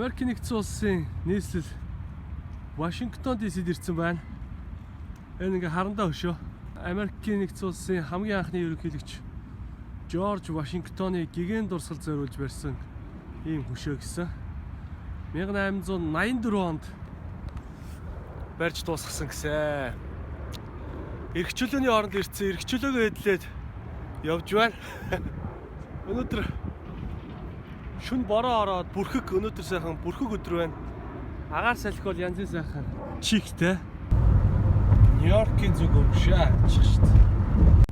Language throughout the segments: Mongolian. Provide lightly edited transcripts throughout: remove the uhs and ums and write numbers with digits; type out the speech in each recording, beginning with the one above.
Америкийн нэгдсэн улсын нийслэл Вашингтон ДС-д ирсэн байна. Энэ ингээ харандаа өшөө. Америкийн нэгдсэн улсын хамгийн анхны ерөнхийлөгч Жорж Вашингтоны гигэн дурсгал зориулж барьсан ийм хөшөө гэсэн. 1884 онд барьж дуусгасан гэсэн. Эрх чөлөөний оронд ирсэн эрх чөлөөгөө эдлээд явж байна. Өнөөдөр шүн бороо ороод бүрхэг өнөөдөр сайхан бүрхэг өдөр байна. Агаар салхи бол янзын сайхан чигтэй. Нью-Йоркийн зүг өргөшөө чих шүү дээ.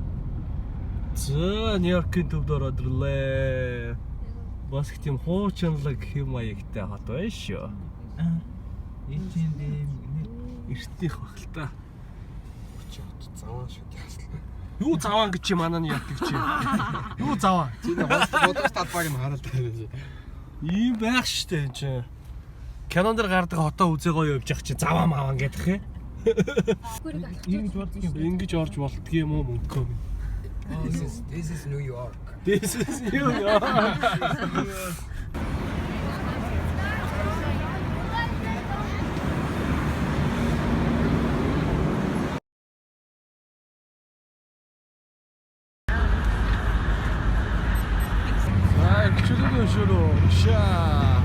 За Нью-Йоркийн төвд ороод ирлээ. Бас их тийм хуучинлаг хэм маягтай хот байна шүү. Энэ чинь Эртнийх баг л та. хот заваа шиг яаслаа. Юу заваан гэж чи манаа яадаг чи. Юу заваан? Чиний бодож талбайг нь хараад байна. Ийм байх штэ энэ чи. Кинон дээр гардаг хотоо үзээ гоё явж явах чи заваа мааван гэдэг хэ. Ингэж болдго юм. Ингэж орж болдго юм уу мөнгөө минь. This is New York. This is New York. Чөлөөний өшөөрөө шаа.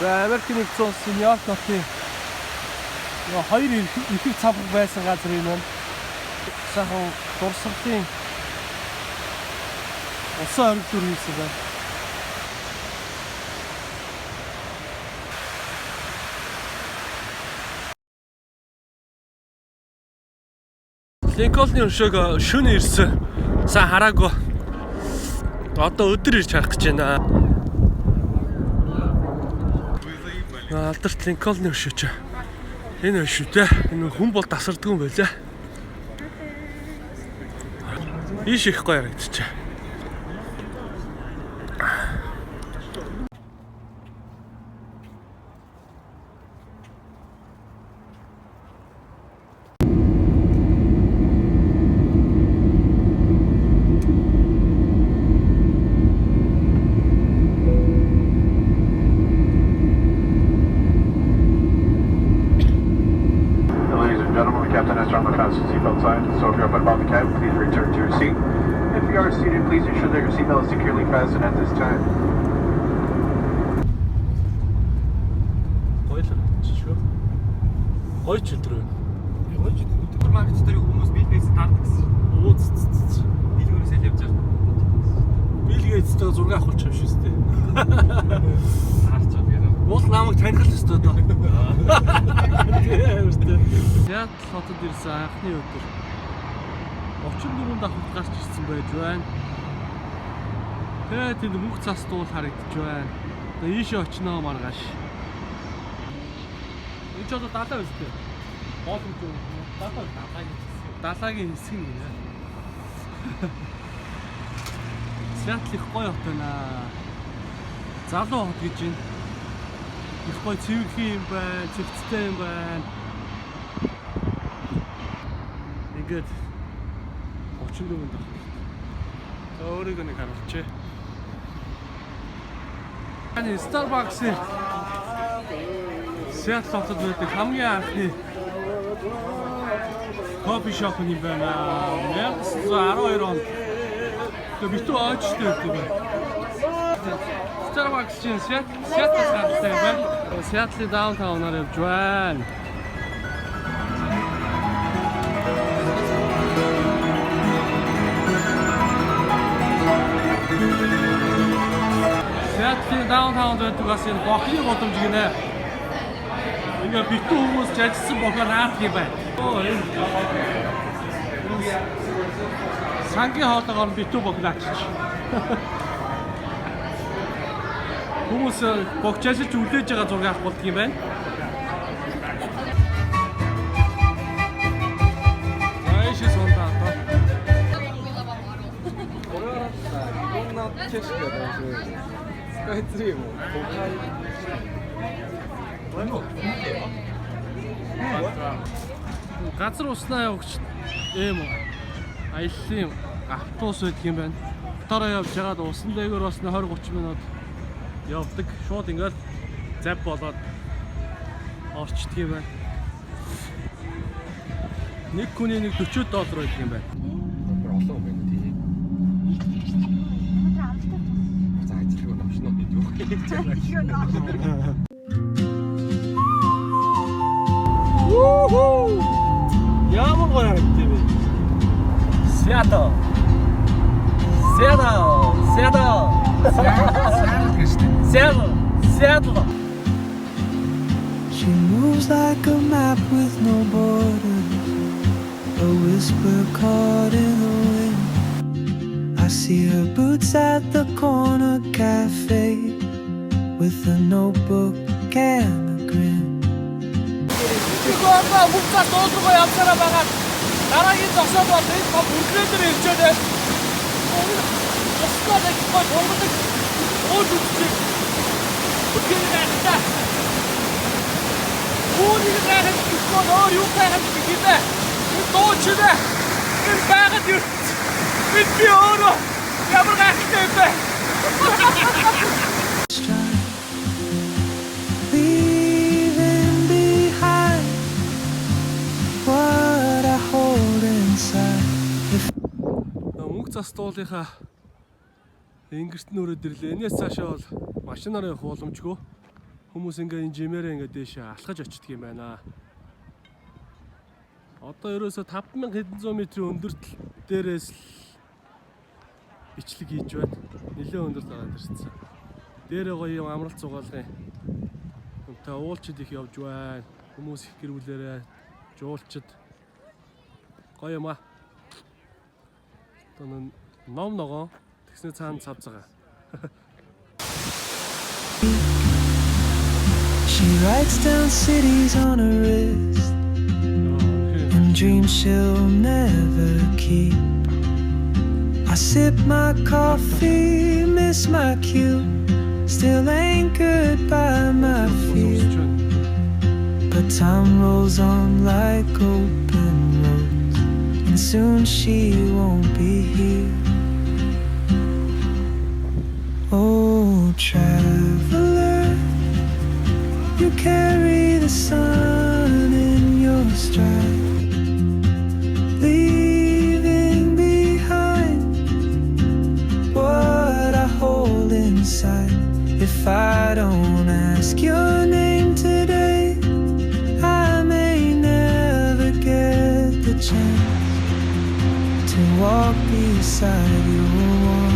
За Америкийн нэгдсэн улсын Нью-Йорк хотын хоёр их цавхаг байсан газар юм байна. Сайхан дурсгалын усан оргил дүр хийсэн байна. Линкольны өшөөг шөнө ирсэн. Сайн хараагүй. Одоо өдөр ирж харах гэж байна. Алдарт Линкольны өшөөч. Энэ шүү дээ. Энэ хүн бол тасардгүй юм байлаа. Ийш их гоё харагдчихэ. Captain has turned the fasten seatbelt sign, so if you're up and about the cabin, please return to your seat. If you are seated, please ensure that your seatbelt is securely fastened at this time. Гоё ч өдөр байна. Явж супермаркет дээр хүмүүс билбэс таардаг гэсэн. Ууц. Билгүүрээс л явж байгаа. Билгээцтэй зураг авах болчих юм шүү дээ. Харчаад гэнэ. Уул намайг таних л өстой доо. Сиэтл хотод ирсэн анхны өдөр 34 давхад гарч ирсэн байж байна. Тэгээд тэнд мөнх цас дуул харагдаж байна. Тэгээд ийшээ очноо маргааш. Энэ ч одоо далаа биз дээ. Боолмж юу? Далаагийн хэсэг юм нэ. Сиэтл их гоё хот байна. Залуу хот гэж байна. Их гоё цэвэрхэн юм байна, цэвцтэй юм байна. Ингээд 34 дахь. За өөрийгөө нэг харуулчихъя. Ани Starbucks-ийн Сиэтл хотод байдаг хамгийн анхны кофе шоп юм байна. 1912 онд битүү очтой байдаг байна. Starbucks-ийн Сиэтлээс гаралтай байна. Сиэтлийн даунтаунаар явж байна. Сиэтлийн даунтаунд байдаг бас энэ бохны гудамж гинэ. Ингээ битүү хүмүүс ажилласан бохоо наадах юм байна. Сангийн хоолойгоор битүү бохно ачиж. Хүмүүс богч ажиллаж үлээж байгаа зураг авах болдго юм байна. の景色が楽しめる。スカイツリーも5階。Газар уснаа явагч ийм аяллаа автобус байдаг юм байна. Мотороо явж байгаад усан дээгүүр бас 20-30 минут явдаг. Шууд ингээд зав болоод орчдөг юм байна. Нэг хүний нэг $40 байдаг юм байна. Бүр олон юм байна тий. За ажлыг навшноо гэж юу гэж. Woohoo! Ямар гоё харагдав бэ? Seattle. She moves like a map with no borders, a whisper caught in the wind. I see her boots at the corner cafe with a notebook and a grin. Гоо бүгдээ дуулгаа явсараа байгаа. Дараагийн зогсоод бол энэ том үргэлжлэлээр ирчээд байна. Оскод их гоо болгодог. Ууж үзчих. Үгүй ээ. Ууны гайхаж гоо өөр юу гайхаж гинэ. Энэ дуучлаа. Энэ байгаад юу. Би өөрөө ямар гайхтай юм бэ? Leaving behind what I hold inside. Мөнх застуулынхаа ингэрт нүрээд ирлээ. Энээс цаашаа бол машинаараа явах боломжгүй. Хүмүүс ингээ энэ жимээрээ ингээ дээшээ алхаж очдөг юм байна. Одоо ерөөсө 5100 метрийн өндөртөл дээрээс бичлэг хийж байна. Нэлээд өндөр тагаад ирсэн. Дээрээ гоё юм амралт цугаалгын. Өнтөө уулчид их явж байна. Хүмүүс их гэрүүлээрээ жуулчид гоё юм аа. Тонон ном ногоо тэгснэ цаана цав цагаа. She writes down cities on her wrist and dreams she'll never keep. I sip my coffee, miss my cue, still anchored by my fear. But time rolls on like open roads, and soon she won't be here. Oh, traveler, you carry the sun in your stride, leaving behind what I hold inside. If I don't ask your name today, I may never get the chance to walk beside your wall.